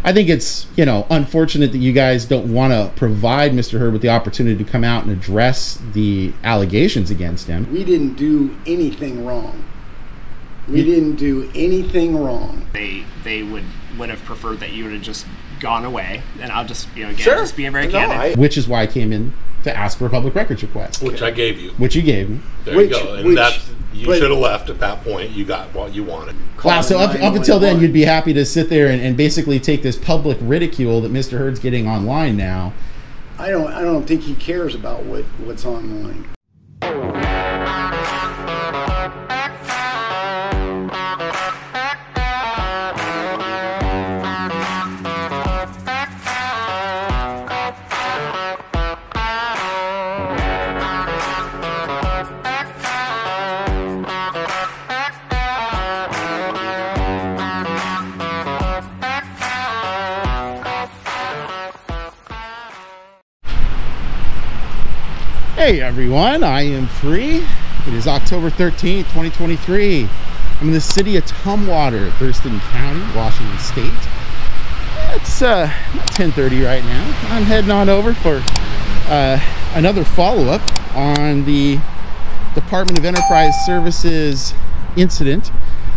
I think it's, you know, unfortunate that you guys don't want to provide Mr. Hurd with the opportunity to come out and address the allegations against him. We didn't do anything wrong. We didn't do anything wrong. They would have preferred that you would have just gone away, and I'll just, you know, again, Sure. just being very candid. Which is why I came in to ask for a public records request. Which I gave you. Which you gave me. There you go. And you should have left at that point. You got what you wanted. Wow, so up until then, you'd be happy to sit there and basically take this public ridicule that Mr. Hurd's getting online now. I don't think he cares about what's online. Hey everyone, I am free. It is October 13th, 2023. I'm in the city of Tumwater, Thurston County, Washington State. It's 10:30 right now. I'm heading on over for another follow-up on the Department of Enterprise Services incident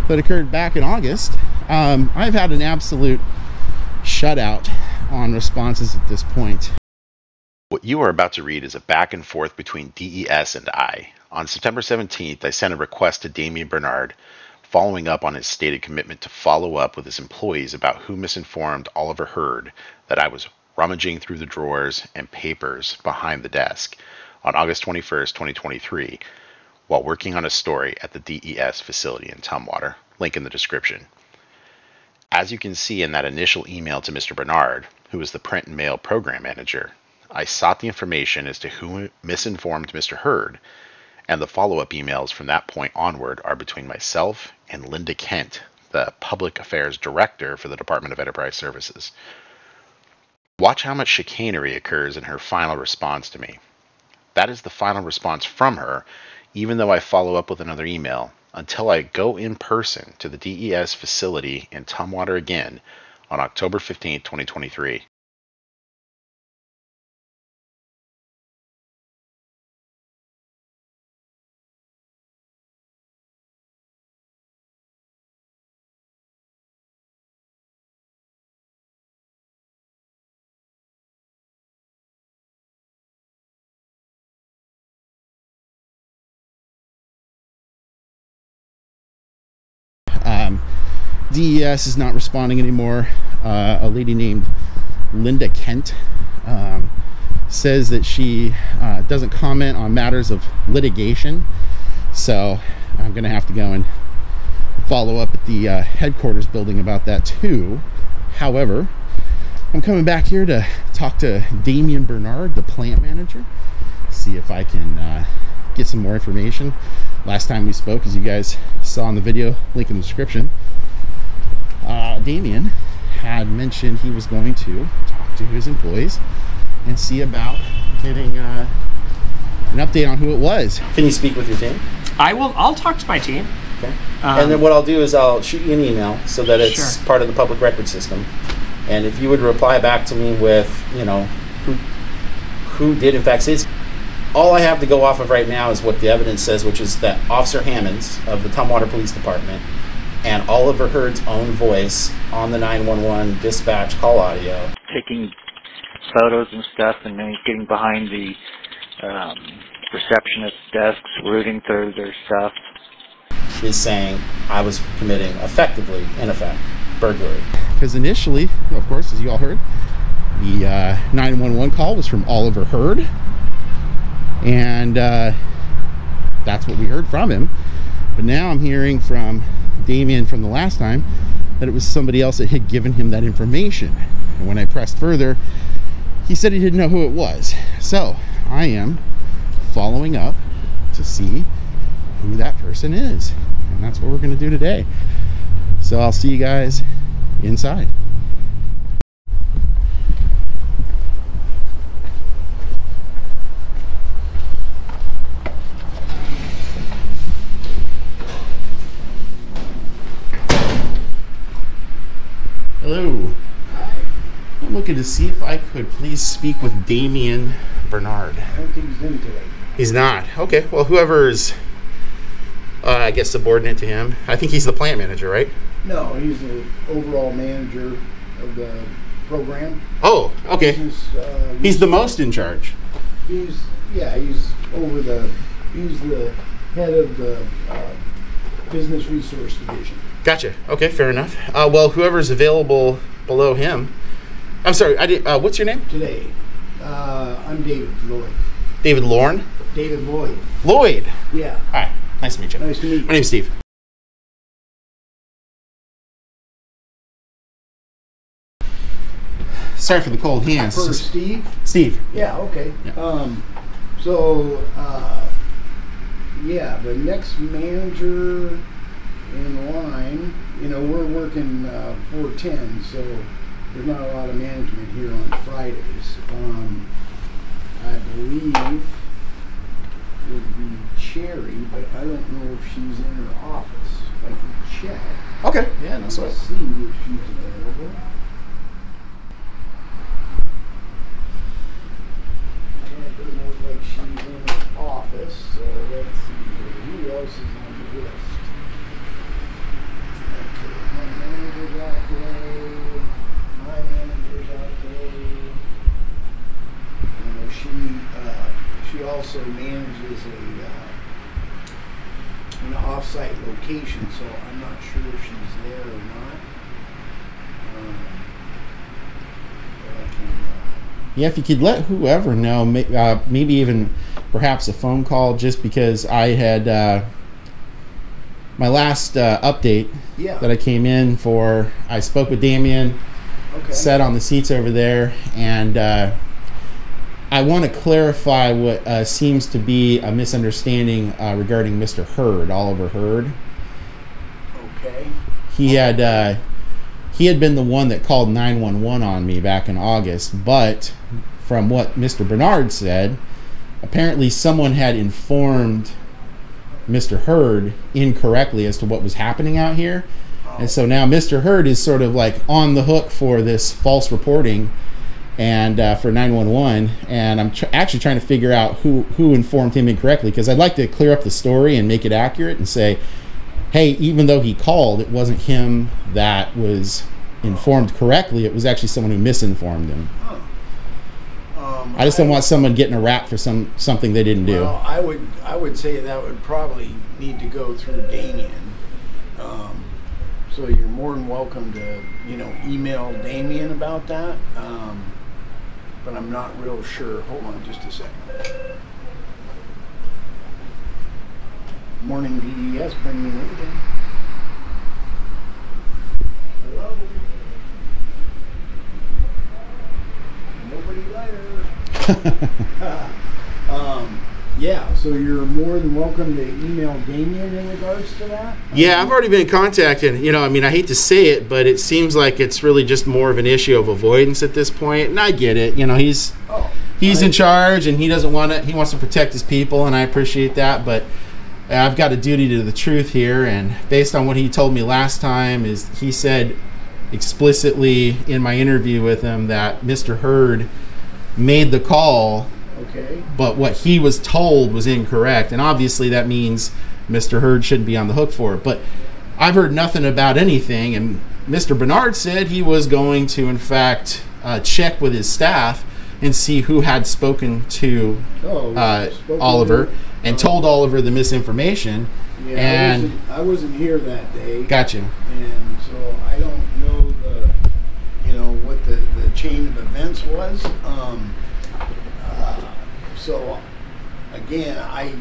that occurred back in August. I've had an absolute shutout on responses at this point. What you are about to read is a back and forth between DES and I. On September 17th, I sent a request to Damien Bernard, following up on his stated commitment to follow up with his employees about who misinformed Oliver Hurd that I was rummaging through the drawers and papers behind the desk on August 21st, 2023, while working on a story at the DES facility in Tumwater. Link in the description. As you can see in that initial email to Mr. Bernard, who is the print and mail program manager, I sought the information as to who misinformed Mr. Hurd, and the follow-up emails from that point onward are between myself and Linda Kent, the Public Affairs Director for the Department of Enterprise Services. Watch how much chicanery occurs in her final response to me. That is the final response from her, even though I follow up with another email, until I go in person to the DES facility in Tumwater again on October 15, 2023. DES is not responding anymore. A lady named Linda Kent says that she doesn't comment on matters of litigation, so I'm gonna have to go and follow up at the headquarters building about that too. However, I'm coming back here to talk to Damien Bernard, the plant manager, see if I can get some more information. Last time we spoke, as you guys saw in the video, link in the description, Damien had mentioned he was going to talk to his employees and see about getting an update on who it was. Can you speak with your team? I'll talk to my team. Okay. And then what I'll do is I'll shoot you an email so that it's part of the public record system. And if you would reply back to me with, you know, who did in fact say this. All I have to go off of right now is what the evidence says, which is that Officer Hammonds of the Tumwater Police Department and Oliver Hurd's own voice on the 911 dispatch call audio. Taking photos and stuff and then getting behind the receptionist desks, rooting through their stuff. Is saying I was committing effectively, in effect, burglary. Because initially, of course, as you all heard, the 911 call was from Oliver Hurd. And that's what we heard from him. But now I'm hearing from Damien from the last time that it was somebody else that had given him that information. And when I pressed further, he said he didn't know who it was. So I am following up to see who that person is. And that's what we're going to do today. So I'll see you guys inside. Hello. Hi. I'm looking to see if I could please speak with Damien Bernard. I don't think he's in today. He's not. Okay, well, whoever's, I guess, subordinate to him. I think he's the plant manager, right? No, he's the overall manager of the program. Oh, okay. He's the most in charge. He's over he's the head of the business resource division. Gotcha. Okay, fair enough. Well, whoever's available below him. I'm sorry. I did. What's your name? Today, I'm David Lloyd. David Lorne. David Lloyd. Lloyd. Yeah. Hi. Nice to meet you. Nice to meet you. My name's Steve. Sorry for the cold hands. For Steve? Steve. Yeah, okay. Yeah. Yeah, the next manager in line, we're working 410, so there's not a lot of management here on Fridays. I believe would be Cherry, but I don't know if she's in her office. I can check. Okay. Yeah, no sweat. See if she's available. It doesn't look like she's in her office, so let's see here. Who else is on the list? Okay, my manager's out today. My manager's out today. She also manages an off-site location, so I'm not sure if she's there or not. But I can. Yeah, if you could let whoever know, maybe even perhaps a phone call, just because I had my last update that I came in for. I spoke with Damien, sat on the seats over there, and I want to clarify what seems to be a misunderstanding regarding Mr. Hurd, Oliver Hurd. Okay. He had been the one that called 911 on me back in August, but from what Mr. Bernard said, apparently someone had informed Mr. Hurd incorrectly as to what was happening out here. And so now Mr. Hurd is sort of like on the hook for this false reporting and for 911, and I'm actually trying to figure out who informed him incorrectly, because I'd like to clear up the story and make it accurate and say, hey, even though he called, it wasn't him that was informed correctly. It was actually someone who misinformed him. I just don't want someone getting a rap for something they didn't do. Well, I would say that would probably need to go through Damien. So you're more than welcome to email Damien about that. But I'm not real sure. Hold on just a second. Morning DES, bring me anything. Hello? Nobody there. Yeah, so you're more than welcome to email Damien in regards to that. Yeah, I've already been contacted. I hate to say it, but it seems like it's really just more of an issue of avoidance at this point. And I get it. He's in charge, and he doesn't want to. He wants to protect his people, and I appreciate that. But I've got a duty to the truth here, and based on what he told me last time, he said explicitly in my interview with him that Mr. Hurd made the call. Okay. But what he was told was incorrect, and obviously that means Mr. Hurd shouldn't be on the hook for it. But I've heard nothing about anything, and Mr. Bernard said he was going to, in fact, check with his staff and see who had spoken to Oliver and told Oliver the misinformation. Yeah, and I wasn't here that day. Gotcha. And so I don't know what the chain of events was. So again, I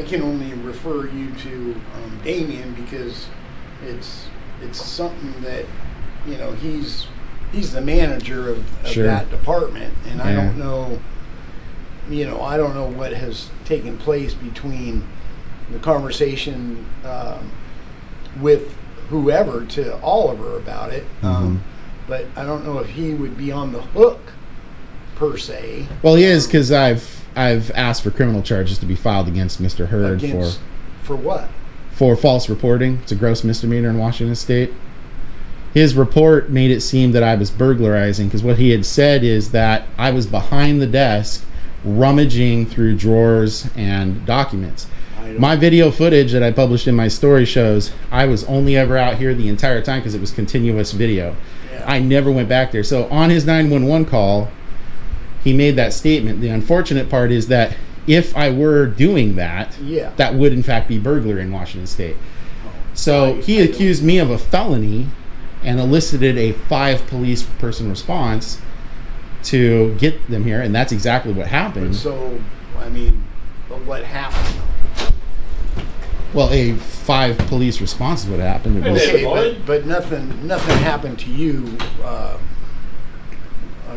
can only refer you to Damien, because it's something that he's the manager of that department, and I don't know what has taken place between the conversation with whoever to Oliver about it, but I don't know if he would be on the hook per se. Well, he is, because I've asked for criminal charges to be filed against Mr. Hurd for what? For false reporting. It's a gross misdemeanor in Washington State. his report made it seem that I was burglarizing, because what he had said is that I was behind the desk rummaging through drawers and documents. My video footage that I published in my story shows I was only ever out here the entire time because it was continuous video. Yeah. I never went back there. So on his 911 call, he made that statement. The unfortunate part is that if I were doing that, that would in fact be burglary in Washington State. So he accused me of a felony and elicited a 5 police person response to get them here, and that's exactly what happened. So, I mean, but what happened? Well, a 5 police response is what happened. Okay, but nothing happened to you. I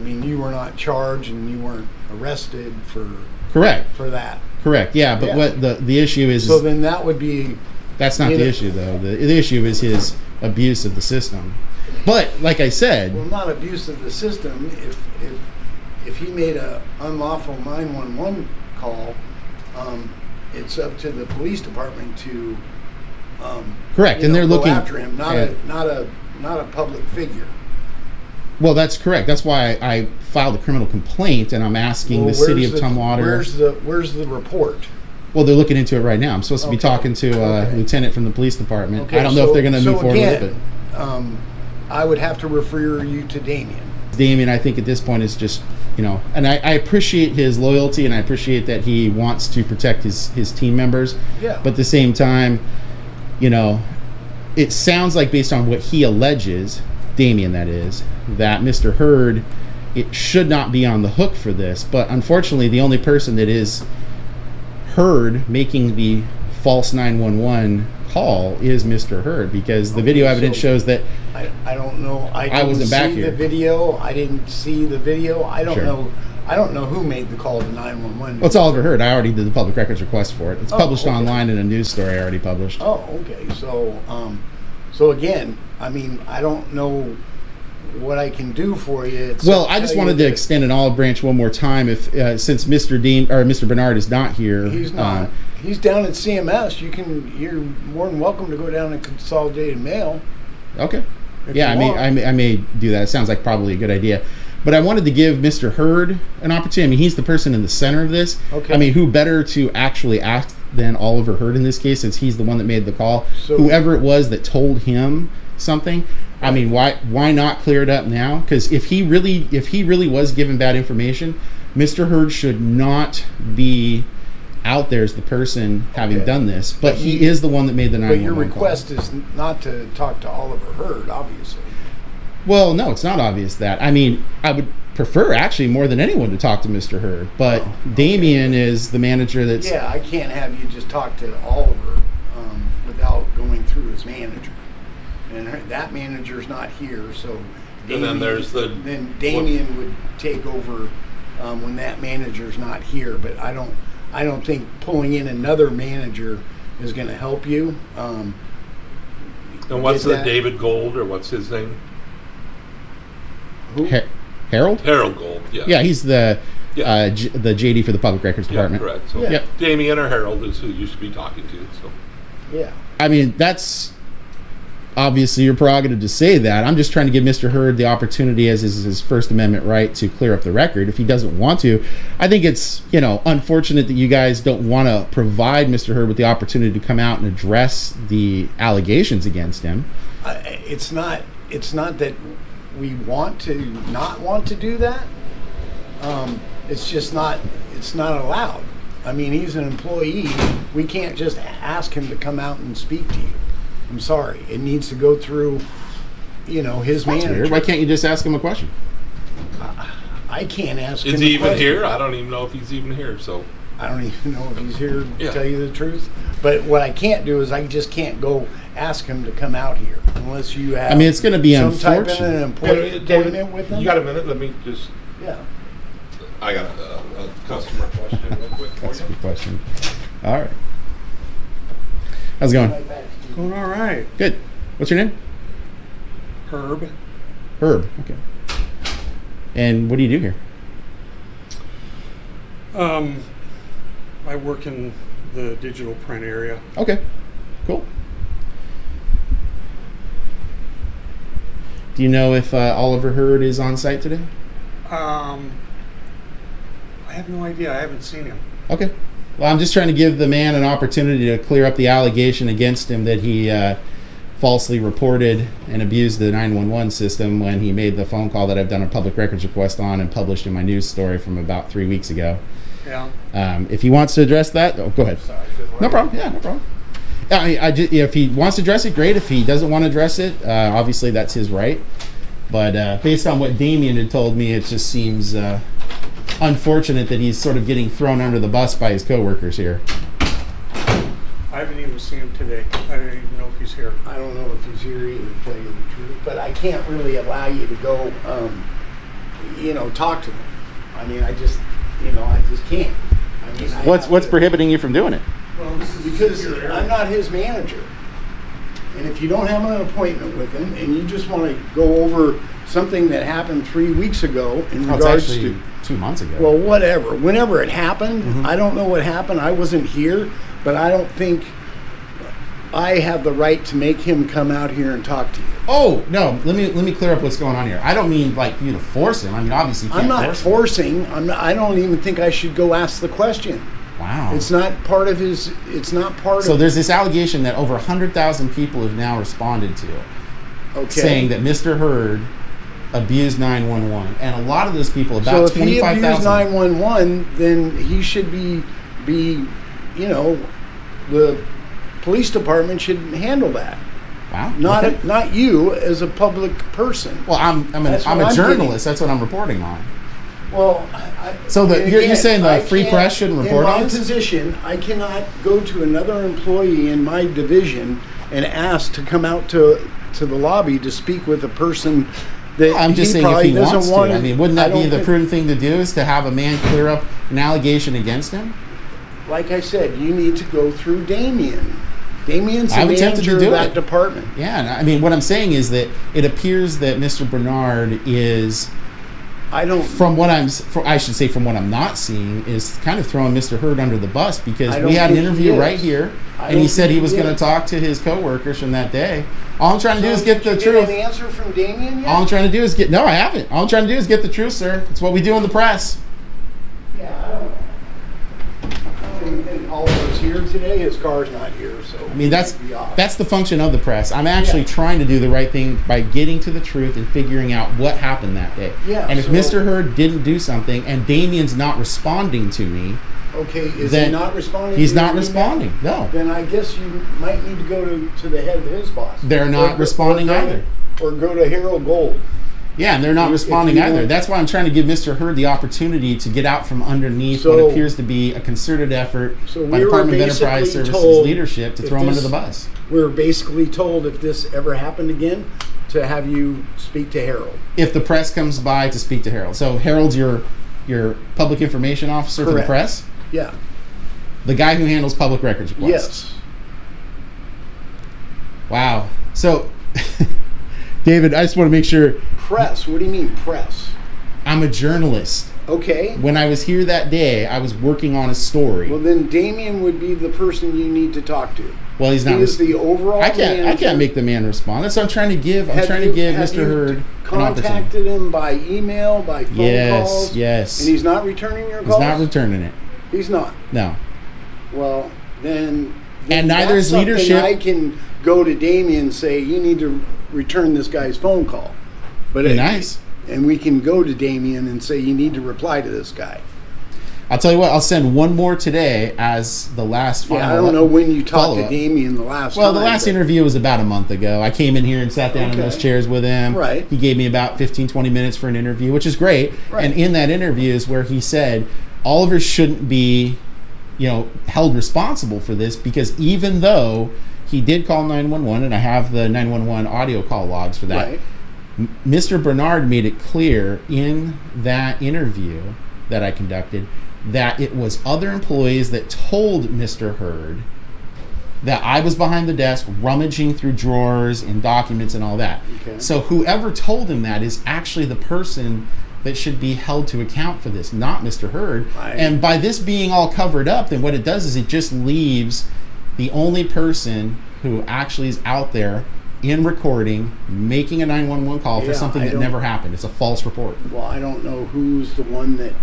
mean, you were not charged and you weren't arrested for that. Correct. Yeah, but what the issue is? So then that would be. That's not the issue, though. The issue is his abuse of the system. But like I said, well, not abuse of the system. If he made a unlawful 911 call, it's up to the police department to correct, and they're looking after him, not a public figure. Well, that's correct. That's why I filed a criminal complaint, and I'm asking the city of Tumwater. Where's the report? Well, they're looking into it right now. I'm supposed to be talking to a lieutenant from the police department. I don't know if they're going to move forward with it. I would have to refer you to Damien. Damien, I think at this point is just, and I appreciate his loyalty, and I appreciate that he wants to protect his team members. Yeah. But at the same time, it sounds like, based on what he alleges, Damien that is, that Mr. Hurd, it should not be on the hook for this. But unfortunately, the only person that is heard making the false 911 call is Mr. Hurd, because the video evidence shows that I don't know. I wasn't back here. The video. I didn't see the video. I don't know. I don't know who made the call to 911. Well, it's Oliver Hurd. I already did the public records request for it. It's published online in a news story I already published. Oh, okay. So again, I mean, I don't know what I can do for you. Well, I just wanted to extend an olive branch one more time. If since Mr. Bernard is not here, he's not. He's down at CMS. You're more than welcome to go down to Consolidated Mail. Okay. Yeah, I may do that. It sounds like probably a good idea. But I wanted to give Mr. Hurd an opportunity. I mean, he's the person in the center of this. Okay. I mean, who better to actually ask than Oliver Hurd in this case, since he's the one that made the call. So, whoever it was that told him something, I mean, why not clear it up now? Because if he really was given bad information, Mr. Hurd should not be out there as the person having done this. But he is the one that made the 911 call. But your request is not to talk to Oliver Hurd, obviously. Well, no, it's not obvious that. I mean, I would prefer actually more than anyone to talk to Mr. Hurd, but Damien is the manager that's... Yeah, I can't have you just talk to Oliver without going through his manager. And that manager's not here, so... Damien, and then there's Then Damien would take over when that manager's not here, but I don't think pulling in another manager is going to help you. And what's the David Gold, or what's his name? Who? Harold? Harold Gold, yeah. Yeah, he's the JD for the Public Records Department. Yeah, correct. So Damien or Harold is who you should be talking to. So, yeah. I mean, that's obviously your prerogative to say that. I'm just trying to give Mr. Hurd the opportunity, as is his First Amendment right, to clear up the record. If he doesn't want to, I think it's unfortunate that you guys don't want to provide Mr. Hurd with the opportunity to come out and address the allegations against him. It's not that we not want to do that. It's just not. It's not allowed. I mean, he's an employee. We can't just ask him to come out and speak to you. I'm sorry. It needs to go through, his manager. Weird. Why can't you just ask him a question? I can't ask him. Is he even here? I don't even know if he's even here. So I don't even know if he's here, to tell you the truth. But what I can't do is I just can't go ask him to come out here unless you have. I mean, it's going to be some unfortunate. type of an appointment with him. You got a minute? Let me just. Yeah. I got a customer question real quick. That's a good question. All right. How's it going? Going all right. Good. What's your name? Herb. Herb. Okay. And what do you do here? I work in the digital print area. Okay. Cool. Do you know if Oliver Hurd is on site today? I have no idea. I haven't seen him. Okay. Well, I'm just trying to give the man an opportunity to clear up the allegation against him that he falsely reported and abused the 911 system when he made the phone call that I've done a public records request on and published in my news story from about 3 weeks ago. Yeah. If he wants to address that, go ahead. Sorry, no problem. Yeah, no problem. I mean, if he wants to address it, great. If he doesn't want to address it, obviously that's his right. But based on what Damien had told me, it just seems unfortunate that he's sort of getting thrown under the bus by his coworkers here. I haven't even seen him today. I don't even know if he's here. I don't know if he's here either, to tell you the truth. But I can't really allow you to go, talk to him. I mean, I just can't. I mean, What's prohibiting you from doing it? Well, this is because I'm not his manager. And if you don't have an appointment with him and you just want to go over something that happened 3 weeks ago in regards to 2 months ago. Well, whatever. Whenever it happened, I don't know what happened. I wasn't here, but I don't think I have the right to make him come out here and talk to you. Oh no! Let me clear up what's going on here. I don't mean like you to force him. I mean, obviously, you can't I'm not force forcing. I don't even think I should go ask the question. Wow. It's not part of his. It's not part of. So there's this allegation that over 100,000 people have now responded to, saying that Mr. Hurd abused 911, and a lot of those people, about 25,000. So if he abused 911, then he should be, the police department should handle that. Wow. Not you as a public person. Well, I'm a journalist. That's what I'm reporting on. Well, you're saying the free press shouldn't report on this? In my position, I cannot go to another employee in my division and ask to come out to the lobby to speak with a person that I'm just saying if he wants to. I mean, wouldn't that be the prudent thing to do, is to have a man clear up an allegation against him? Like I said, you need to go through Damien. Damien's the manager of that department. Yeah, I mean, what I'm saying is that it appears that Mr. Bernard is... From what I'm not seeing, is kind of throwing Mr. Hurd under the bus, because we had an interview right here, and he said he was going to talk to his coworkers from that day. All I'm trying to do is get the truth. An answer from Damien yet? All I'm trying to do is get... No, I haven't. All I'm trying to do is get the truth, sir. It's what we do in the press. Yeah, I don't even think Oliver's here today. His car's not here, so... I mean, that's the function of the press. I'm actually trying to do the right thing by getting to the truth and figuring out what happened that day. Yeah, and if Mr. Hurd didn't do something and Damien's not responding to me... Okay, is he not responding? He's not responding, no. Then I guess you might need to go to the head of his boss. They're not responding either. Or go to Harold Gold. Yeah, and they're not responding either. That's why I'm trying to give Mr. Hurd the opportunity to get out from underneath what appears to be a concerted effort by Department of Enterprise Services leadership to throw him under the bus. We were basically told, if this ever happened again, to have you speak to Harold. If the press comes by, to speak to Harold. So Harold's your public information officer for the press? Yeah. The guy who handles public records requests? Yes. Wow. So, David, I just want to make sure... Press? What do you mean, press? I'm a journalist. Okay. When I was here that day, I was working on a story. Well, then Damien would be the person you need to talk to. Well, he's not. He is the overall manager. I can't make the man respond. That's what I'm trying to give. I'm trying to give Mr. Hurd an opportunity. Contacted him by email, by phone calls? Yes. And he's not returning your calls? He's not returning it. He's not? No. Well, then and neither is leadership. I can go to Damien and say, you need to return this guy's phone call. But nice. And we can go to Damien and say, you need to reply to this guy. I'll tell you what, I'll send one more today as the last final. Yeah, I don't know when you talked to Damien the last time. Well, the last interview was about a month ago. I came in here and sat down in those chairs with him. Right. He gave me about 15, 20 minutes for an interview, which is great. Right. And in that interview is where he said Oliver shouldn't be, held responsible for this, because even though he did call 911, and I have the 911 audio call logs for that, Mr. Bernard made it clear in that interview that I conducted that it was other employees that told Mr. Hurd that I was behind the desk rummaging through drawers and documents and all that. Okay. So whoever told him that is actually the person that should be held to account for this, not Mr. Hurd. And by this being all covered up, then what it does is it just leaves the only person who actually is out there in recording making a 911 call for something that never happened. It's a false report. Well, I don't know who's the one that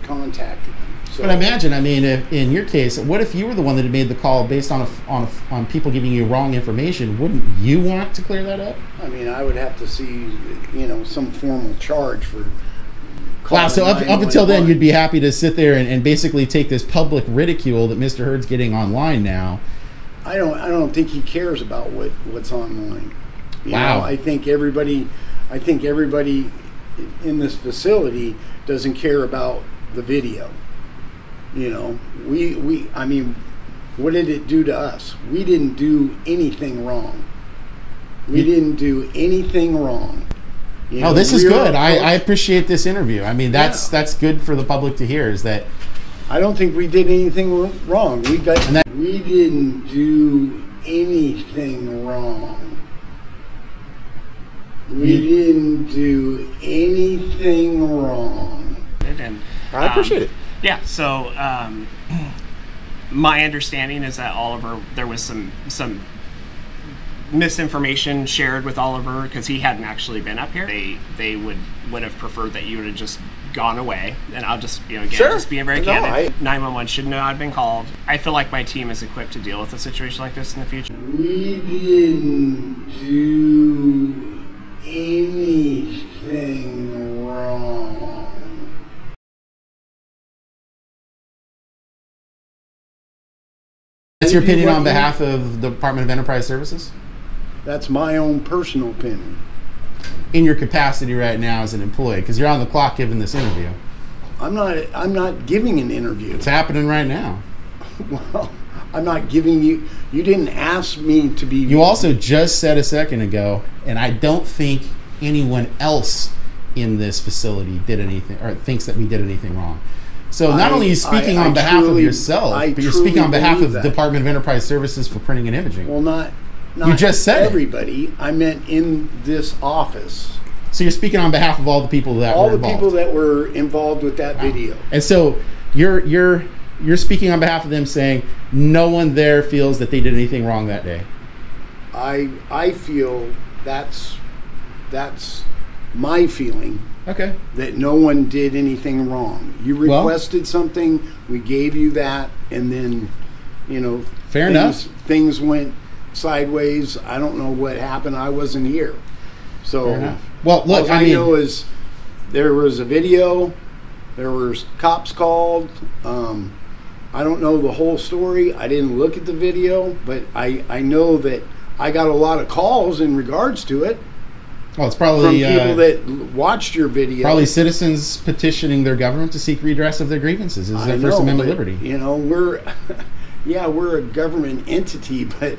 contacted them. So, but imagine, I mean, if, in your case, what if you were the one that had made the call based on people giving you wrong information? Wouldn't you want to clear that up? I mean, I would have to see, some formal charge for. Wow, so up until then, you'd be happy to sit there and basically take this public ridicule that Mr. Hurd's getting online now. I don't think he cares about what's online. Wow. I think everybody in this facility doesn't care about the video. I mean, what did it do to us? We didn't do anything wrong. We didn't do anything wrong. This is good. I appreciate this interview. I mean, that's good for the public to hear, is that I don't think we did anything wrong. We didn't do anything wrong. We didn't do anything wrong. And I appreciate it. Yeah, so my understanding is that Oliver, there was some misinformation shared with Oliver because he hadn't actually been up here. They would have preferred that you would have just gone away. And I'll just, again, just being very candid. 911 should not have been called. I feel like my team is equipped to deal with a situation like this in the future. We didn't do anything wrong. That's your opinion on behalf of the Department of Enterprise Services? That's my own personal opinion. In your capacity right now as an employee, because you're on the clock giving this interview. I'm not giving an interview. It's happening right now. Well, I'm not giving you. You didn't ask me to be. You also just said a second ago, and I don't think anyone else in this facility did anything or thinks that we did anything wrong. So not only are you speaking on behalf of yourself, but you're speaking on behalf of the Department of Enterprise Services for printing and imaging. Well, not you just said everybody. I meant in this office. So you're speaking on behalf of all the people that were involved. All the people that were involved with that video. And so you're speaking on behalf of them, saying no one there feels that they did anything wrong that day. I feel that's my feeling. Okay. That no one did anything wrong. You requested something, we gave you that, and then, fair enough. Things went sideways. I don't know what happened. I wasn't here. So, well, look, all I know is there was a video. There was cops called. I don't know the whole story. I didn't look at the video, but I know that I got a lot of calls in regards to it. Well, it's probably from people that watched your video. Probably citizens petitioning their government to seek redress of their grievances. This is their First Amendment liberty. We're a government entity, but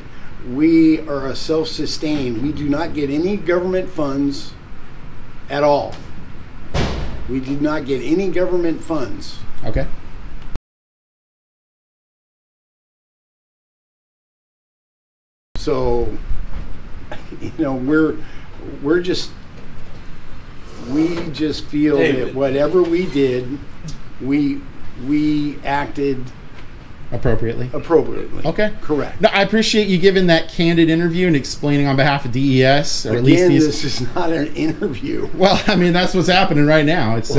we are a self-sustained. We do not get any government funds at all. We do not get any government funds. Okay. So, we just feel that whatever we did, we acted appropriately. Okay. Correct. No, I appreciate you giving that candid interview and explaining on behalf of DES, or at least this is not an interview. Well, I mean, that's what's happening right now. It's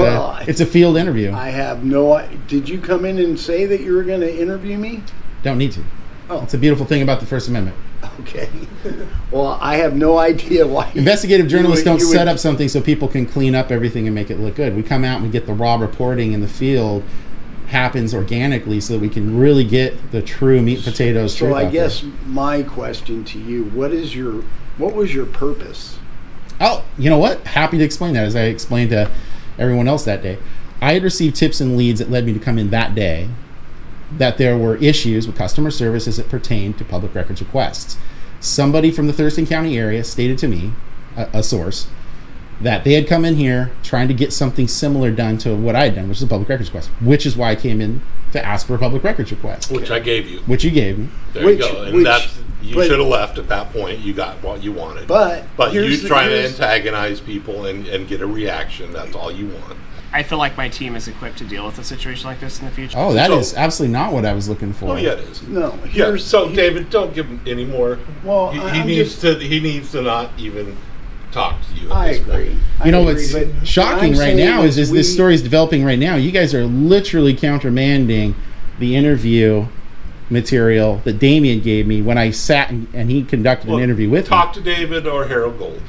a field interview. I have no. Did you come in and say that you were going to interview me? Don't need to. Oh, it's a beautiful thing about the First Amendment. Okay. Well, I have no idea why. Investigative journalists don't set up something so people can clean up everything and make it look good. We come out and we get the raw reporting in the field happens organically so that we can really get the true meat and potatoes. So I guess my question to you, what was your purpose? Oh, you know what? Happy to explain that, as I explained to everyone else that day. I had received tips and leads that led me to come in that day that there were issues with customer service as it pertained to public records requests. Somebody from the Thurston County area stated to me, a source, that they had come in here trying to get something similar done to what I had done, which is a public records request, which is why I came in to ask for a public records request. Which I gave you. Which you gave me. There you go. And You should have left at that point. You got what you wanted. But you trying to antagonize people and get a reaction. That's all you want. I feel like my team is equipped to deal with a situation like this in the future. Oh, that is absolutely not what I was looking for. Oh, yeah, it is. No. So, David, don't give him any more. Well, he needs to not even talk to you. I agree. You know what's shocking right now is this story is developing right now. You guys are literally countermanding the interview material that Damien gave me when I sat and he conducted an interview with me. Talk to David or Harold Gold.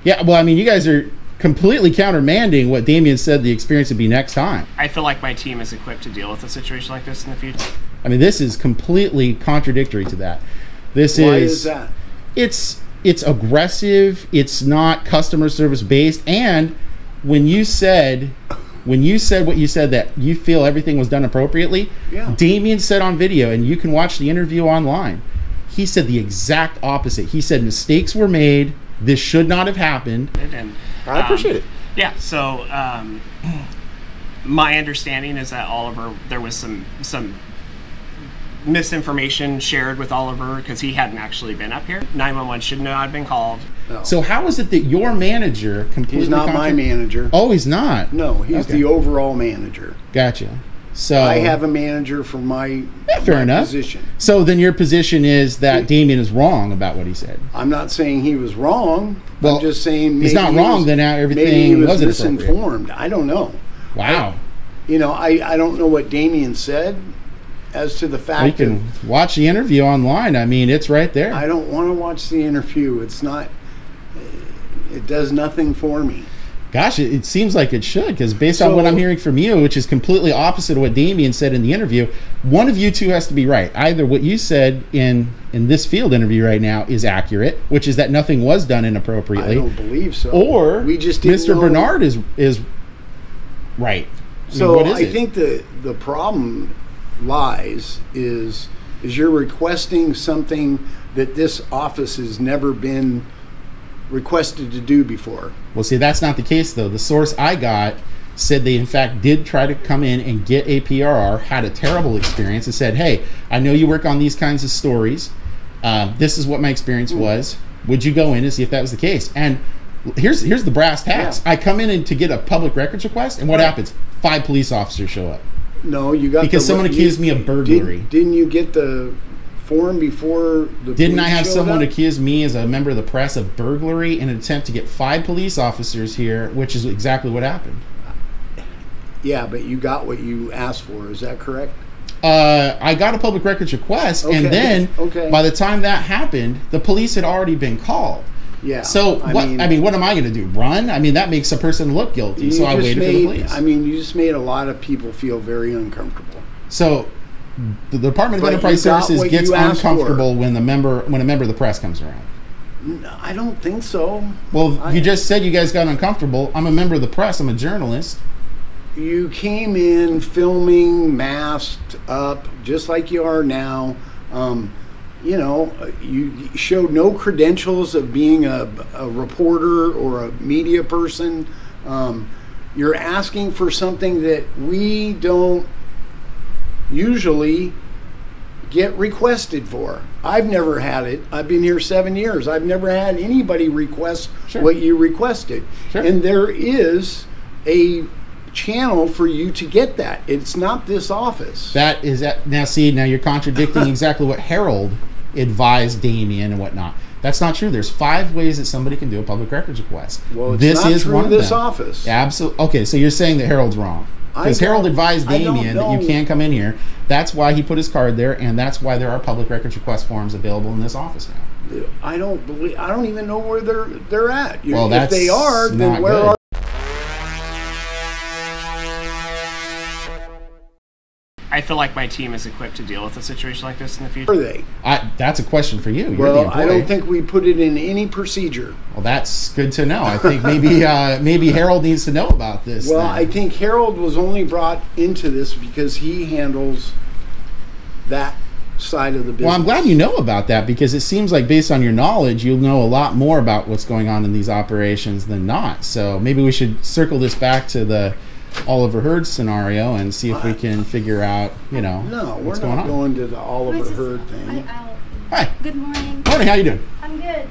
Yeah, well, I mean, you guys are completely countermanding what Damien said the experience would be next time. I feel like my team is equipped to deal with a situation like this in the future. I mean, this is completely contradictory to that. Why is that? It's aggressive. It's not customer service based. And when you said what you said, that you feel everything was done appropriately, Damien said on video, and you can watch the interview online, he said the exact opposite. He said mistakes were made. This should not have happened. And I appreciate it. Yeah. So my understanding is that Oliver, there was some misinformation shared with Oliver because he hadn't actually been up here. 911 should not have been called. No. So how is it that your manager completely... He's not my manager. Oh, he's not? No, he's the overall manager. Gotcha. So I have a manager for my position. So then your position is that Damien is wrong about what he said. I'm not saying he was wrong. Well, I'm just saying he's not wrong. Then now everything was misinformed. I don't know. Wow. I don't know what Damien said as to the fact you can watch the interview online. I mean, it's right there. I don't want to watch the interview. It does nothing for me. Gosh, it seems like it should, because based on what I'm hearing from you, which is completely opposite of what Damien said in the interview, one of you two has to be right. Either what you said in this field interview right now is accurate, which is that nothing was done inappropriately. I don't believe so. Or we just Mr. Bernard is right. So I think the problem lies is you're requesting something that this office has never been requested to do before. Well, see, that's not the case, though. The source I got said they, in fact, did try to come in and get a PRR, had a terrible experience, and said, hey, I know you work on these kinds of stories. This is what my experience was. Would you go in and see if that was the case? And here's the brass tacks. I come in to get a public records request, and what happens? 5 police officers show up. No, you got because someone accused me of burglary. Didn't you get the form before the Didn't I have someone accuse me as a member of the press of burglary in an attempt to get 5 police officers here, which is exactly what happened? Yeah, but you got what you asked for. Is that correct? I got a public records request, and then by the time that happened, the police had already been called. Yeah. So what am I going to do? Run? I mean, that makes a person look guilty. So I waited for the police. I mean, you just made a lot of people feel very uncomfortable. So the Department of Enterprise Services gets uncomfortable when a member of the press comes around. No, I don't think so. Well, you just said you guys got uncomfortable. I'm a member of the press. I'm a journalist. You came in filming, masked up, just like you are now. You showed no credentials of being a reporter or a media person. You're asking for something that we don't usually get requested for. I've never had it. I've been here 7 years. I've never had anybody request what you requested. And there is a channel for you to get that. It's not this office. That is that. Now you're contradicting exactly what Harold advised Damien and whatnot. That's not true. There's 5 ways that somebody can do a public records request. Well, it's not through this office. Absolutely. Okay, so you're saying that Harold's wrong. Because Harold advised Damien that you can't come in here. That's why he put his card there, and that's why there are public records request forms available in this office now. I don't even know where they're at. Well, if they are, then where are? I feel like my team is equipped to deal with a situation like this in the future. Are they? That's a question for you. Well, I don't think we put it in any procedure. Well, that's good to know. I think maybe Harold needs to know about this. Well, I think Harold was only brought into this because he handles that side of the business. Well, I'm glad you know about that, because it seems like based on your knowledge, you'll know a lot more about what's going on in these operations than not. So maybe we should circle this back to the Oliver Hurd scenario and see if we can figure out, No, what's going on. going to the Oliver Hurd thing. Hi. Good morning. Morning, how you doing? I'm good.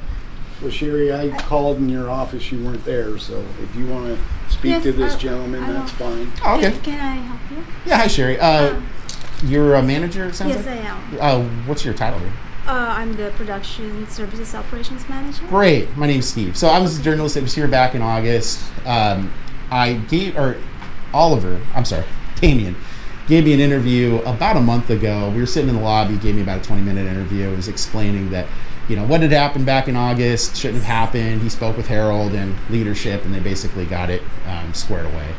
Well, Sherry, I called in your office. You weren't there, so if you want to speak to this gentleman, that's fine. Oh, okay. Can I help you? Yeah, hi, Sherry. You're a manager, it sounds yes, like? Yes, I am. What's your title here? I'm the Production Services Operations Manager. Great. My name's Steve. So I was a journalist that was here back in August. Damien, gave me an interview about a month ago. We were sitting in the lobby, gave me about a 20-minute interview. It was explaining that, what had happened back in August shouldn't have happened. He spoke with Harold and leadership, and they basically got it squared away.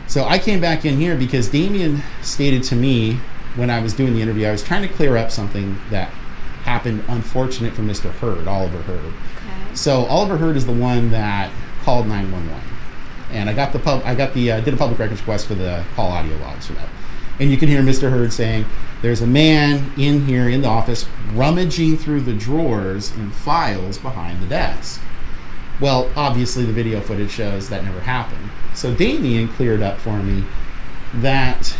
So I came back in here because Damien stated to me when I was doing the interview, I was trying to clear up something that happened unfortunate for Mr. Hurd, Oliver Hurd. Okay. So Oliver Hurd is the one that called 911. And I did a public records request for the call audio logs for that. And you can hear Mr. Hurd saying, there's a man in here in the office rummaging through the drawers and files behind the desk. Well, obviously the video footage shows that never happened. So Damien cleared up for me that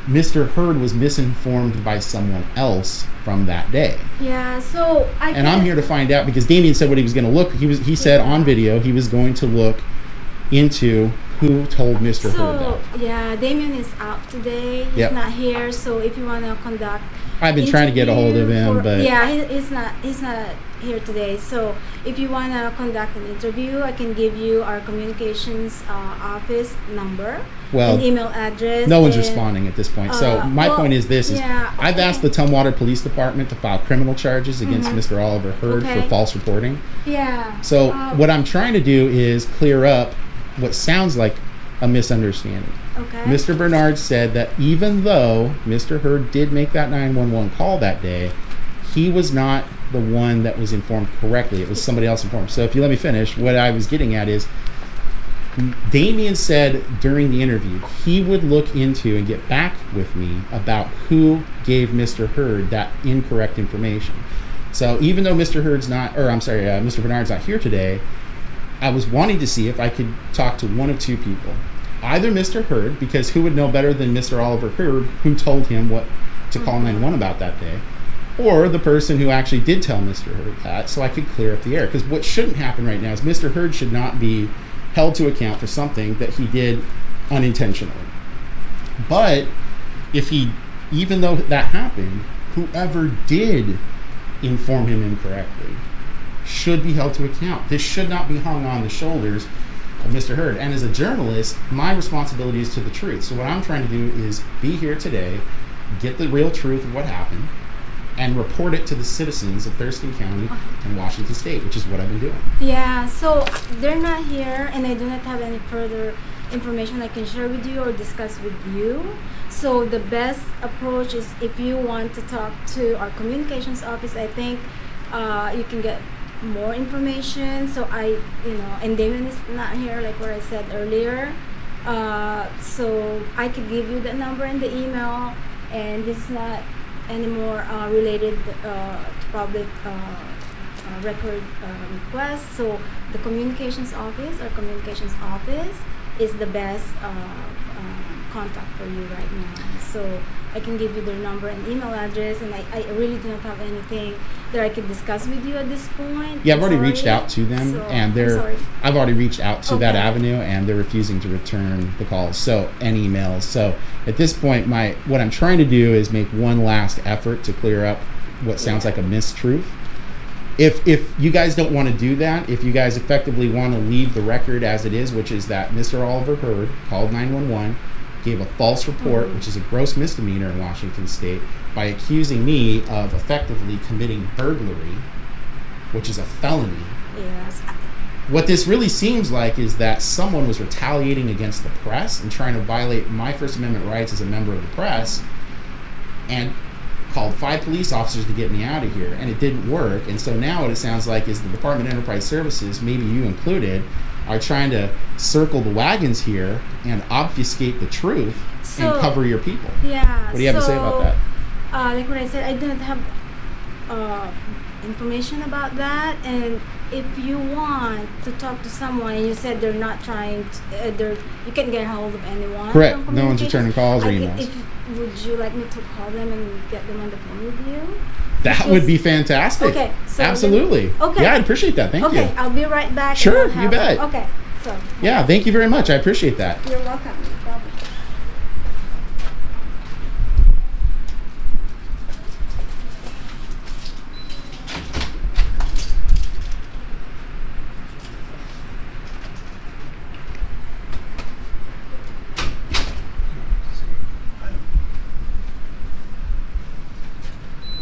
Mr. Hurd was misinformed by someone else from that day. Yeah, so I'm here to find out because Damien said what he was going to look. He said on video he was going to look into who told Mr. Hurd that. Yeah, Damien is out today. He's not here. So if you want to conduct, I've been trying to get a hold of him, but yeah, he's not here today. So if you want to conduct an interview, I can give you our communications office number, and email address. No one's responding at this point. So my point is this: I've asked the Tumwater Police Department to file criminal charges against Mr. Oliver Hurd for false reporting. Yeah. So what I'm trying to do is clear up what sounds like a misunderstanding. Okay. Mr. Bernard said that even though Mr. Hurd did make that 911 call that day, he was not the one that was informed correctly. It was somebody else informed. So if you let me finish, what I was getting at is Damien said during the interview he would look into and get back with me about who gave Mr. Hurd that incorrect information. So even though Mr. Bernard's not here today, I was wanting to see if I could talk to one of two people. Either Mr. Hurd, because who would know better than Mr. Oliver Hurd who told him what to call 911 about that day, or the person who actually did tell Mr. Hurd that, so I could clear up the air. Because what shouldn't happen right now is Mr. Hurd should not be held to account for something that he did unintentionally. But even though that happened, whoever did inform him incorrectly should be held to account. This should not be hung on the shoulders of Mr. Hurd. And as a journalist, my responsibility is to the truth. So what I'm trying to do is be here today, get the real truth of what happened, and report it to the citizens of Thurston County and Washington State, which is what I've been doing. Yeah, so they're not here, and I do not have any further information I can share with you or discuss with you. So the best approach is if you want to talk to our communications office, I think you can get more information. So and Damien is not here, like what I said earlier. So I could give you the number and the email, and this is not anymore related to public record requests. So the communications office is the best contact for you right now. So I can give you their number and email address, and I really do not have anything that I could discuss with you at this point. Yeah, I've already reached out to them, and I've already reached out to that avenue, and they're refusing to return the calls and emails. So at this point, what I'm trying to do is make one last effort to clear up what sounds like a mistruth. If you guys don't want to do that, if you guys effectively want to leave the record as it is, which is that Mr. Oliver Hurd called 911, gave a false report, which is a gross misdemeanor in Washington State, by accusing me of effectively committing burglary, which is a felony. Yes. What this really seems like is that someone was retaliating against the press and trying to violate my First Amendment rights as a member of the press, and called 5 police officers to get me out of here, and it didn't work. And so now what it sounds like is the Department of Enterprise Services, maybe you included, are trying to circle the wagons here and obfuscate the truth and cover your people. Yeah. What do you have to say about that? Like what I said, I do not have information about that, and if you want to talk to someone and you said they're not trying to, you can't get a hold of anyone. Correct. No one's returning calls or emails. Would you like me to call them and get them on the phone with you? That would be fantastic. Okay. So absolutely. Okay. Yeah, I'd appreciate that. Thank you. Okay, I'll be right back. Sure, you bet. Okay. So. Yeah, thank you very much. I appreciate that. You're welcome. No problem.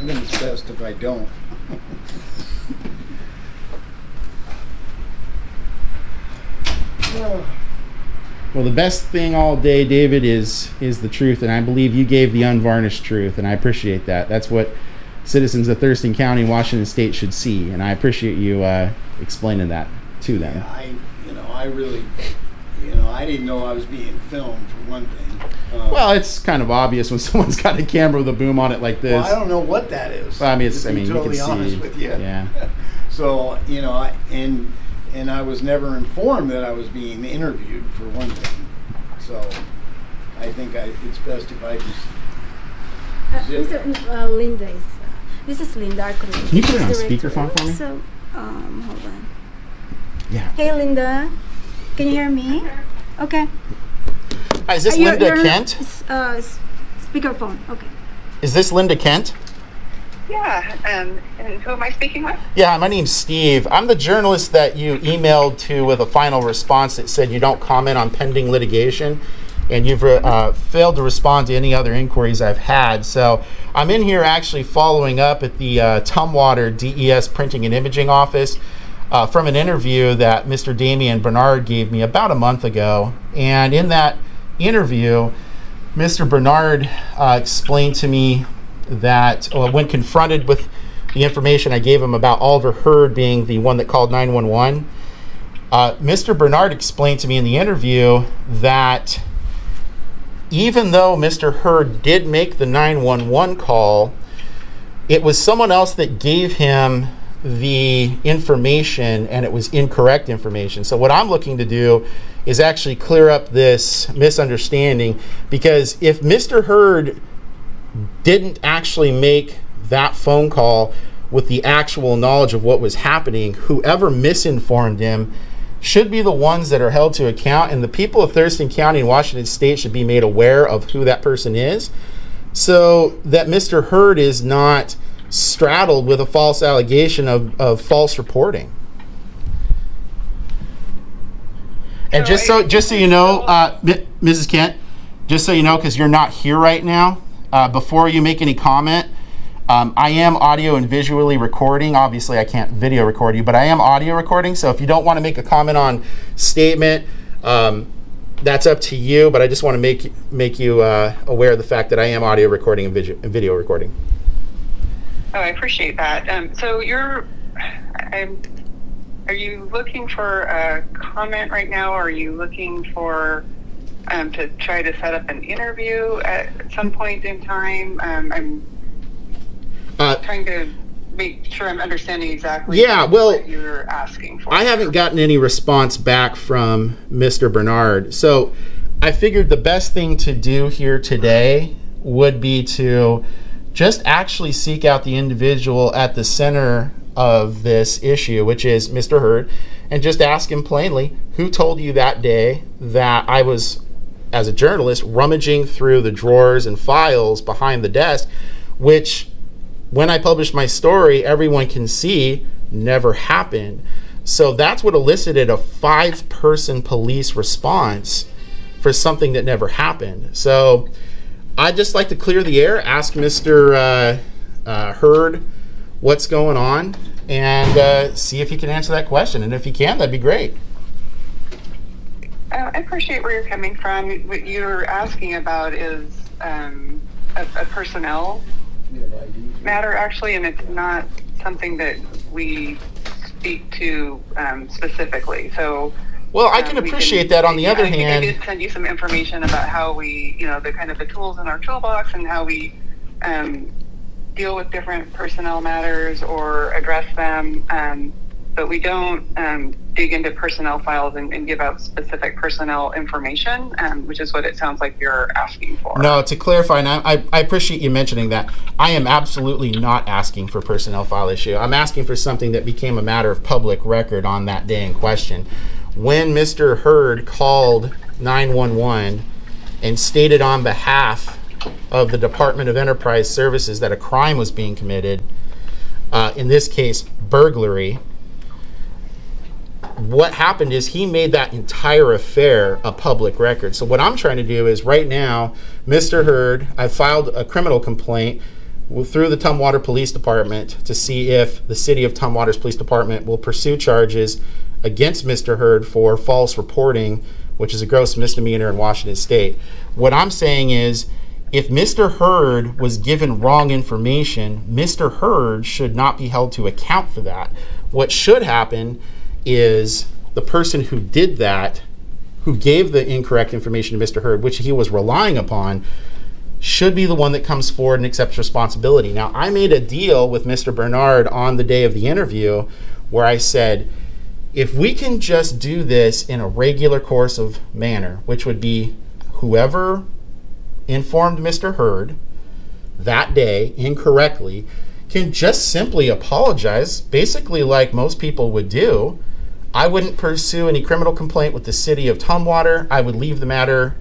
I think it's best if I don't. Well, the best thing all day, David, is the truth, and I believe you gave the unvarnished truth, and I appreciate that. That's what citizens of Thurston County and Washington State should see, and I appreciate you explaining that to them. Yeah, I really, I didn't know I was being filmed, for one thing. Well, it's kind of obvious when someone's got a camera with a boom on it like this. Well, I don't know what that is. Well, I mean, to be totally honest with you. Yeah. So, and I was never informed that I was being interviewed, for one thing. So, I think it's best if I just. Linda is. This is Linda. Can you put it on speakerphone for me? So, hold on. Yeah. Hey, Linda. Can you hear me? Okay. Hi, is this Linda Kent? Speakerphone. Okay. Is this Linda Kent? Yeah, and who am I speaking with? Yeah, my name's Steve. I'm the journalist that you emailed to with a final response that said you don't comment on pending litigation, and you've failed to respond to any other inquiries I've had. So I'm in here actually following up at the Tumwater DES Printing and Imaging Office from an interview that Mr. Damien Bernard gave me about a month ago. And in that interview, Mr. Bernard explained to me that when confronted with the information I gave him about Oliver Hurd being the one that called 911, Mr. Bernard explained to me in the interview that even though Mr. Hurd did make the 911 call, it was someone else that gave him the information, and it was incorrect information. So what I'm looking to do is actually clear up this misunderstanding, because if Mr. Hurd didn't actually make that phone call with the actual knowledge of what was happening, whoever misinformed him should be the ones that are held to account, and the people of Thurston County and Washington State should be made aware of who that person is, so that Mr. Hurd is not straddled with a false allegation of false reporting. And just so you know, Mrs. Kent, just so you know, because you're not here right now, before you make any comment, I am audio and visually recording. Obviously, I can't video record you, but I am audio recording. So if you don't want to make a comment on statement, that's up to you. But I just want to make you aware of the fact that I am audio recording and video recording. Oh, I appreciate that. So are you looking for a comment right now, or are you looking for to try to set up an interview at some point in time? I'm trying to make sure I'm understanding exactly what you're asking for. I haven't gotten any response back from Mr. Bernard, so I figured the best thing to do here today would be to just actually seek out the individual at the center of this issue, which is Mr. Hurd, and just ask him plainly, who told you that day that I was, as a journalist, rummaging through the drawers and files behind the desk, which, when I published my story, everyone can see never happened. So that's what elicited a 5-person police response for something that never happened. So I'd just like to clear the air, ask Mr. Hurd what's going on, and see if he can answer that question. And if he can, that'd be great. I appreciate where you're coming from. What you're asking about is a personnel matter, actually, and it's not something that we speak to specifically. So, well, I can appreciate that. On the other hand, I did send you some information about how we, the tools in our toolbox and how we deal with different personnel matters or address them. but we don't dig into personnel files and give out specific personnel information, which is what it sounds like you're asking for. No, to clarify, and I appreciate you mentioning that. I am absolutely not asking for personnel file issue. I'm asking for something that became a matter of public record on that day in question. When Mr. Hurd called 911 and stated on behalf of the Department of Enterprise Services that a crime was being committed, in this case, burglary, what happened is he made that entire affair a public record. So what I'm trying to do is right now, Mr. Hurd, I filed a criminal complaint through the Tumwater Police Department to see if the City of Tumwater's Police Department will pursue charges against Mr. Hurd for false reporting, which is a gross misdemeanor in Washington State. What I'm saying is, if Mr. Hurd was given wrong information, Mr. Hurd should not be held to account for that. What should happen is the person who did that, who gave the incorrect information to Mr. Hurd, which he was relying upon, should be the one that comes forward and accepts responsibility. Now, I made a deal with Mr. Bernard on the day of the interview where I said, if we can just do this in a regular course of manner, which would be whoever informed Mr. Hurd that day incorrectly can just simply apologize, basically like most people would do. I wouldn't pursue any criminal complaint with the City of Tumwater. I would leave the matter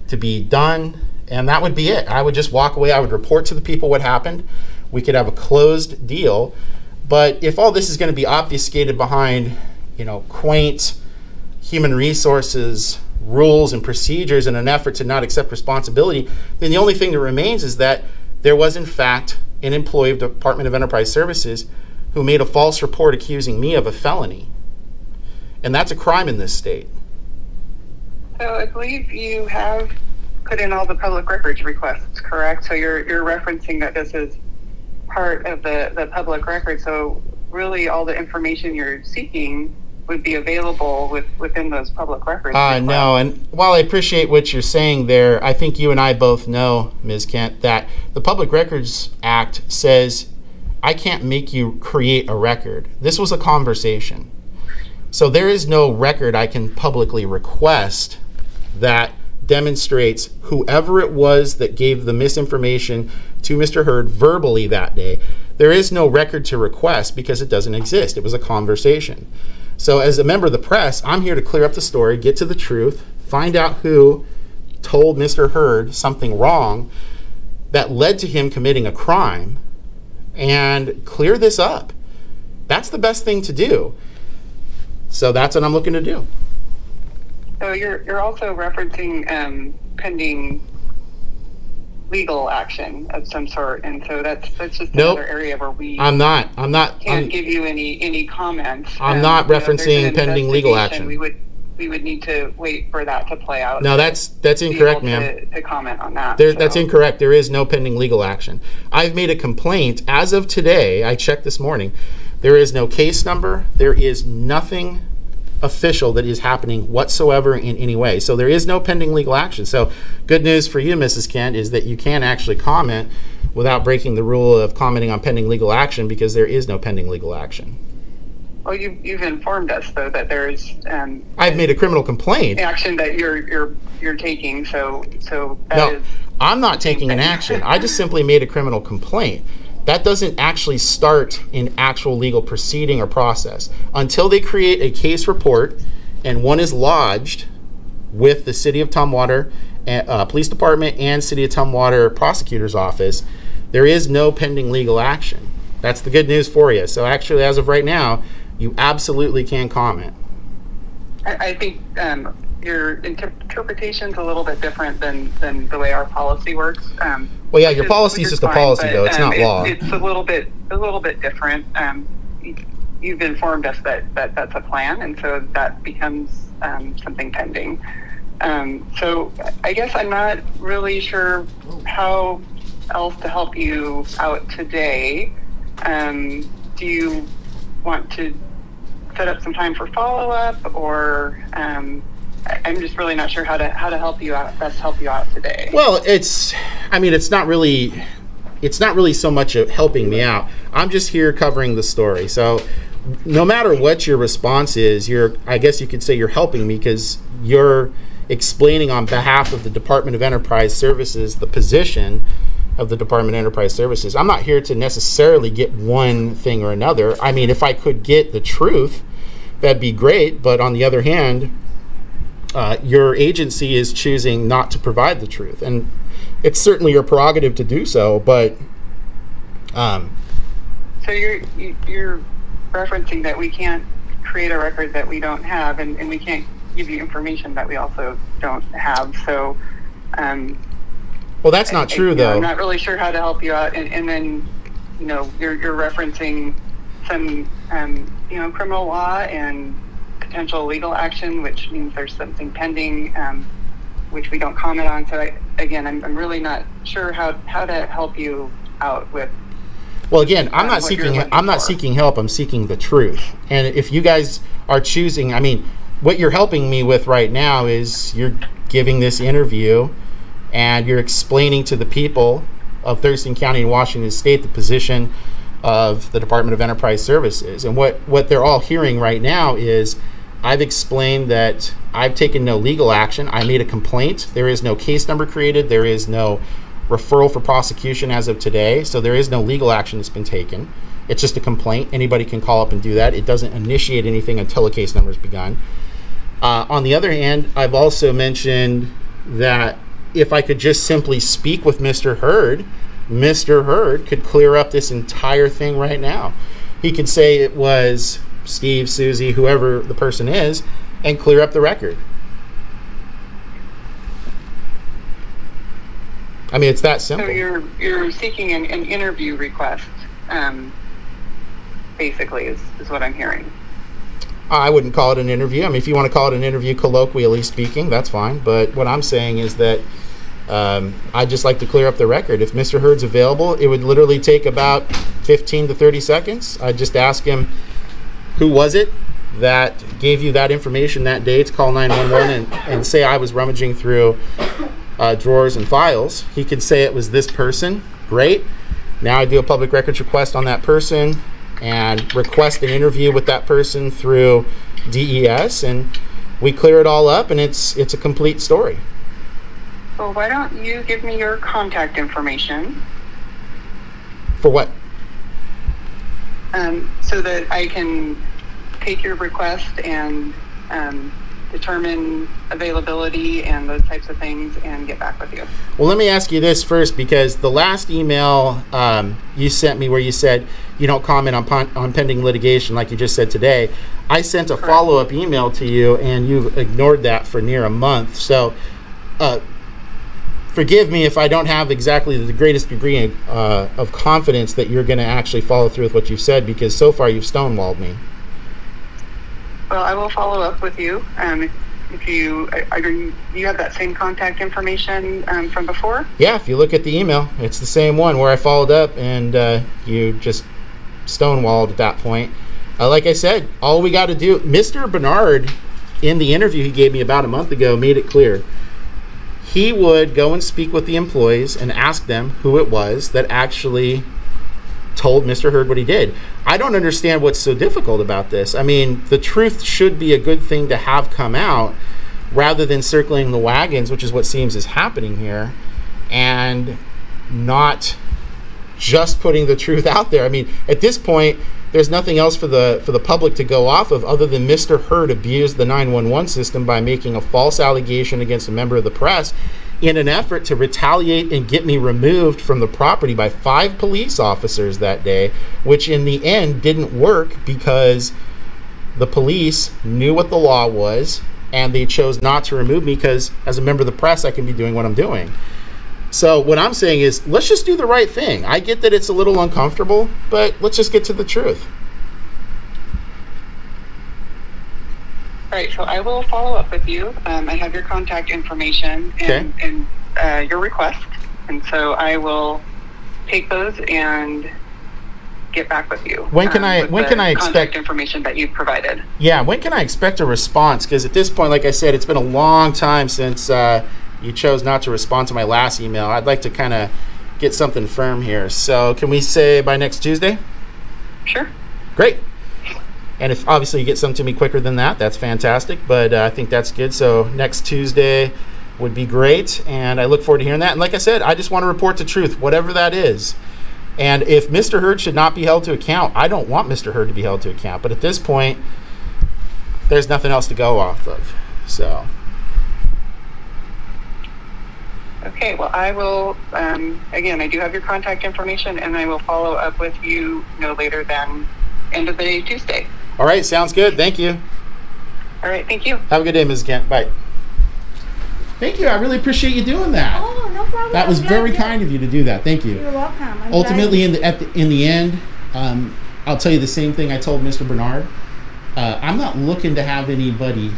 to be done, and that would be it. I would just walk away. I would report to the people what happened. We could have a closed deal. But if all this is going to be obfuscated behind, quaint human resources rules and procedures in an effort to not accept responsibility, then the only thing that remains is that there was in fact an employee of the Department of Enterprise Services who made a false report accusing me of a felony. And that's a crime in this state. So I believe you have put in all the public records requests, correct? So you're referencing that this is part of the public record. So really all the information you're seeking would be available within those public records. No, and while I appreciate what you're saying there, I think you and I both know, Ms. Kent, that the Public Records Act says I can't make you create a record. This was a conversation. So there is no record I can publicly request that demonstrates whoever it was that gave the misinformation to Mr. Hurd verbally that day. There is no record to request because it doesn't exist. It was a conversation. So as a member of the press, I'm here to clear up the story, get to the truth, find out who told Mr. Hurd something wrong that led to him committing a crime, and clear this up. That's the best thing to do. So that's what I'm looking to do. So you're also referencing pending legal action of some sort, and so that's just another area where we can't give you any comments. I'm not referencing pending legal action. We would need to wait for that to play out. No, that's incorrect, ma'am. To comment on that. That's incorrect. There is no pending legal action. I've made a complaint as of today. I checked this morning. There is no case number. There is nothing official that is happening whatsoever in any way. So there is no pending legal action. So good news for you, Mrs. Kent, is that you can actually comment without breaking the rule of commenting on pending legal action, because there is no pending legal action. Well, you've informed us though that there's I've made a criminal complaint. Action that you're taking. So no, I'm not taking an action. I just simply made a criminal complaint. That doesn't actually start in actual legal proceeding or process until they create a case report and one is lodged with the City of Tumwater Police Department and City of Tumwater Prosecutor's Office. There is no pending legal action. That's the good news for you. So actually, as of right now, you absolutely can comment. I think your interpretation is a little bit different than the way our policy works. Well, yeah, your policy is just a policy, though. It's not law. It's a little bit different. You've informed us that that's a plan, and so that becomes something pending. So I guess I'm not really sure how else to help you out today. Do you want to set up some time for follow-up, or I'm just really not sure how to help you out, best help you out today. Well, it's not really so much of helping me out. I'm just here covering the story. So no matter what your response is, I guess you could say you're helping me, because you're explaining on behalf of the Department of Enterprise Services the position of the Department of Enterprise Services. I'm not here to necessarily get one thing or another. I mean, if I could get the truth, that'd be great. But on the other hand, your agency is choosing not to provide the truth, and it's certainly your prerogative to do so. But so you're referencing that we can't create a record that we don't have, and we can't give you information that we also don't have. So well, that's not true, though. I'm not really sure how to help you out. And then, you're referencing some, criminal law and potential legal action, which means there's something pending, which we don't comment on. So I'm really not sure how to help you out with. Well, again, I'm not seeking help. I'm seeking the truth. And if you guys are choosing, I mean, what you're helping me with right now is you're giving this interview and you're explaining to the people of Thurston County and Washington State the position of the Department of Enterprise Services. And what they're all hearing right now is I've explained that I've taken no legal action. I made a complaint. There is no case number created. There is no referral for prosecution as of today. So there is no legal action that's been taken. It's just a complaint. Anybody can call up and do that. It doesn't initiate anything until a case number is begun. On the other hand, I've also mentioned that if I could just simply speak with Mr. Hurd could clear up this entire thing right now. He could say it was Steve, Susie, whoever the person is, and clear up the record. I mean, it's that simple. So you're seeking an interview request, basically, is what I'm hearing. I wouldn't call it an interview. I mean, if you want to call it an interview, colloquially speaking, that's fine. But what I'm saying is that I'd just like to clear up the record. If Mr. Hurd's available, it would literally take about 15 to 30 seconds. I'd just ask him, who was it that gave you that information that day to call 911 and say I was rummaging through drawers and files. He could say it was this person. Great. Now I do a public records request on that person and request an interview with that person through DES, and we clear it all up, and it's a complete story. Well, why don't you give me your contact information? For what? So that I can take your request and determine availability and those types of things and get back with you. Well, let me ask you this first, because the last email you sent me where you said you don't comment on pending litigation like you just said today, I sent a follow-up email to you and you've ignored that for near a month. So forgive me if I don't have exactly the greatest degree of confidence that you're going to actually follow through with what you've said, because so far you've stonewalled me. Well, I will follow up with you. If you have that same contact information from before? Yeah, if you look at the email, it's the same one where I followed up and you just stonewalled at that point. Like I said, all we got to do, Mr. Bernard, in the interview he gave me about a month ago, made it clear. He would go and speak with the employees and ask them who it was that actually told Mr. Hurd what he did. I don't understand what's so difficult about this. I mean, the truth should be a good thing to have come out rather than circling the wagons, which is what seems is happening here, and not just putting the truth out there. I mean, at this point, there's nothing else for the public to go off of other than Mr. Hurd abused the 911 system by making a false allegation against a member of the press in an effort to retaliate and get me removed from the property by 5 police officers that day, which in the end didn't work because the police knew what the law was and they chose not to remove me because as a member of the press I can be doing what I'm doing. So what I'm saying is, let's just do the right thing. I get that it's a little uncomfortable, but let's just get to the truth. All right, so I will follow up with you. I have your contact information and your request, and so I will take those and get back with you. When can I expect contact information that you've provided? Yeah, when can I expect a response? Because at this point, like I said, it's been a long time since you chose not to respond to my last email. I'd like to kind of get something firm here. So can we say by next Tuesday? Sure. Great. And if obviously you get some to me quicker than that, that's fantastic. But I think that's good. So next Tuesday would be great. And I look forward to hearing that. And like I said, I just want to report the truth, whatever that is. And if Mr. Hurd should not be held to account, I don't want Mr. Hurd to be held to account. But at this point, there's nothing else to go off of. So. Okay, well, I will, again, I do have your contact information, and I will follow up with you no later than end of the day Tuesday. All right, sounds good. Thank you. All right, thank you. Have a good day, Ms. Kent. Bye. Thank you. I really appreciate you doing that. Oh, no problem. That was very kind of you to do that. Thank you. You're welcome. Ultimately, in the end, I'll tell you the same thing I told Mr. Bernard. I'm not looking to have anybody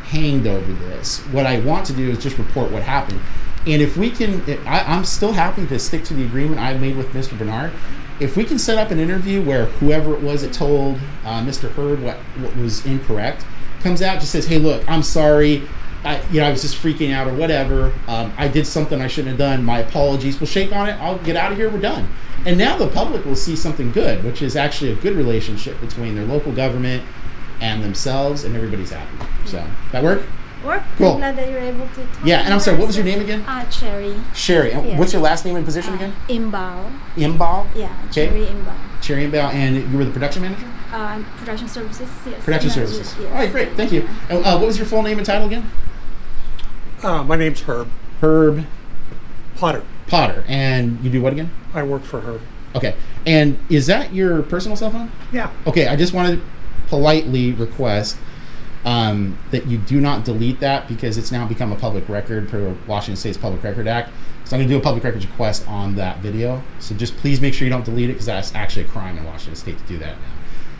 hanged over this. What I want to do is just report what happened. And if we can, I'm still happy to stick to the agreement I made with Mr. Bernard. If we can set up an interview where whoever it was that told Mr. Hurd what was incorrect comes out, just says, hey, look, I'm sorry. I was just freaking out or whatever. I did something I shouldn't have done. My apologies. We'll shake on it. I'll get out of here. We're done. And now the public will see something good, which is actually a good relationship between their local government and themselves, and everybody's happy. So, that work? Cool. I'm glad that you're able to talk. Yeah, and I'm sorry, what was your name again? Cherry. Sherry. Yes. What's your last name and position again? Imbal. Imbal? Yeah, okay. Cherry Imbal. Cherry Imbal, and you were the production manager? Production services, yes. Production services. Yes. All right, great, thank you. And what was your full name and title again? My name's Herb. Herb? Potter. Potter. And you do what again? I work for Herb. Okay. And is that your personal cell phone? Yeah. Okay, I just want to politely request that you do not delete that, because it's now become a public record per Washington State's Public Record Act. So I'm going to do a public records request on that video. So just please make sure you don't delete it, because that's actually a crime in Washington State to do that now.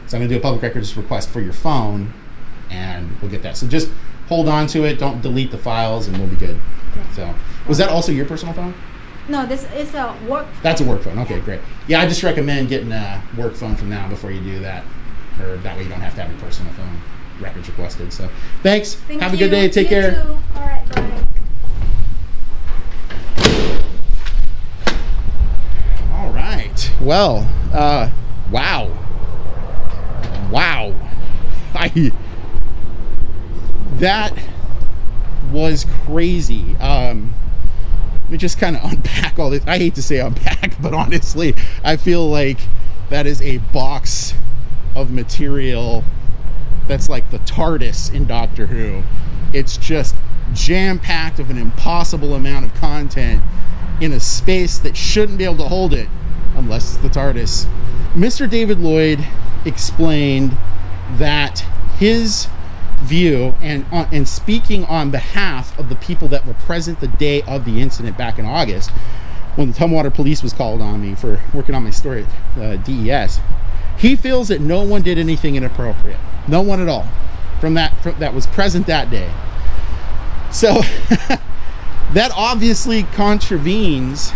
So I'm going to do a public records request for your phone, and we'll get that. So just hold on to it. Don't delete the files, and we'll be good. Okay. So was that also your personal phone? No, this is a work phone. That's a work phone. Okay, great. Yeah, I just recommend getting a work phone from now before you do that. Or that way you don't have to have your personal phone records requested. So thanks. Have a good day. Take care. Too. All right, bye. All right. Well, wow. That was crazy. Let me just kind of unpack all this. I hate to say unpack, but honestly, I feel like that is a box of material that's like the TARDIS in Doctor Who. It's just jam-packed of an impossible amount of content in a space that shouldn't be able to hold it unless it's the TARDIS. Mr. David Lloyd explained that his view, and speaking on behalf of the people that were present the day of the incident back in August, when the Tumwater Police was called on me for working on my story at DES, he feels that no one did anything inappropriate. No one at all from that was present that day. So that obviously contradicts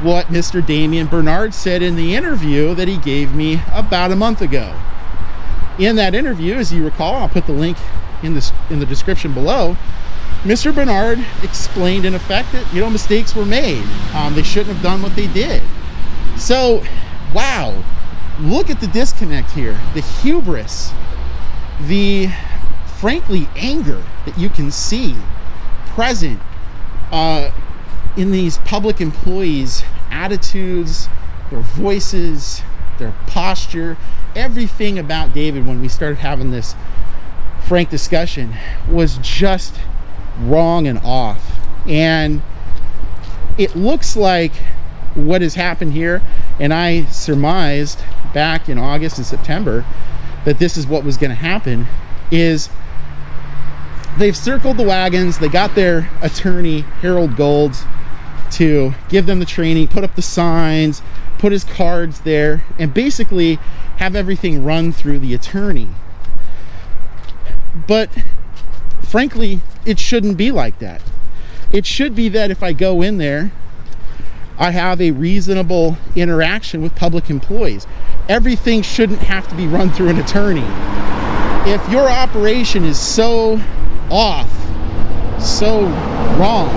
what Mr. Damien Bernard said in the interview that he gave me about a month ago. In that interview, as you recall, I'll put the link in the description below, Mr. Bernard explained in effect that, mistakes were made. They shouldn't have done what they did. So, wow, look at the disconnect here, the hubris, the frankly anger that you can see present in these public employees' attitudes, their voices, their posture. Everything about David, when we started having this frank discussion, was just wrong and off. And it looks like what has happened here, and I surmised back in August and September that this is what was going to happen, is they've circled the wagons. They got their attorney, Harold Golds, to give them the training, put up the signs, put his cards there, and basically have everything run through the attorney. But frankly, it shouldn't be like that. It should be that if I go in there, I have a reasonable interaction with public employees. Everything shouldn't have to be run through an attorney. If your operation is so off, so wrong,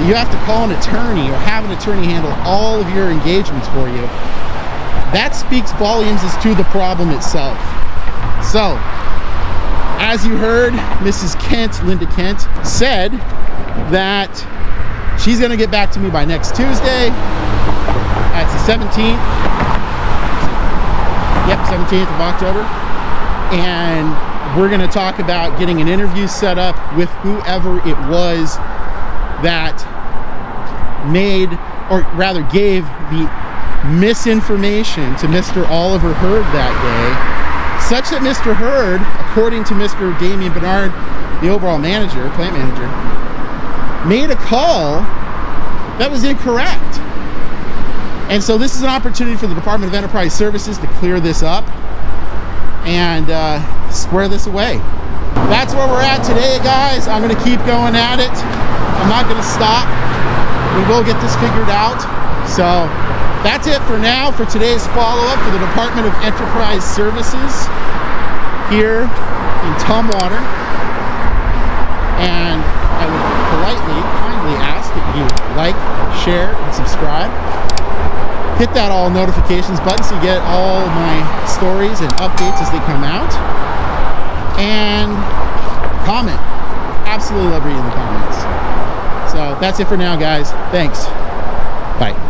you have to call an attorney or have an attorney handle all of your engagements for you, that speaks volumes as to the problem itself. So, as you heard, Mrs. Kent, Linda Kent, said that she's going to get back to me by next Tuesday. That's the 17th. Yep, 17th of October. And we're going to talk about getting an interview set up with whoever it was that made, or rather gave, the misinformation to Mr. Oliver Hurd that day, such that Mr. Hurd, according to Mr. Damien Bernard, the overall manager, plant manager, made a call that was incorrect. And so this is an opportunity for the Department of Enterprise Services to clear this up and square this away. That's where we're at today, guys. I'm going to keep going at it. I'm not going to stop. We will get this figured out. So that's it for now for today's follow-up for the Department of Enterprise Services here in Tumwater. And I would politely, kindly ask that you like, share, and subscribe. Hit that all notifications button so you get all my stories and updates as they come out. And comment. Absolutely love reading the comments. So that's it for now, guys. Thanks. Bye.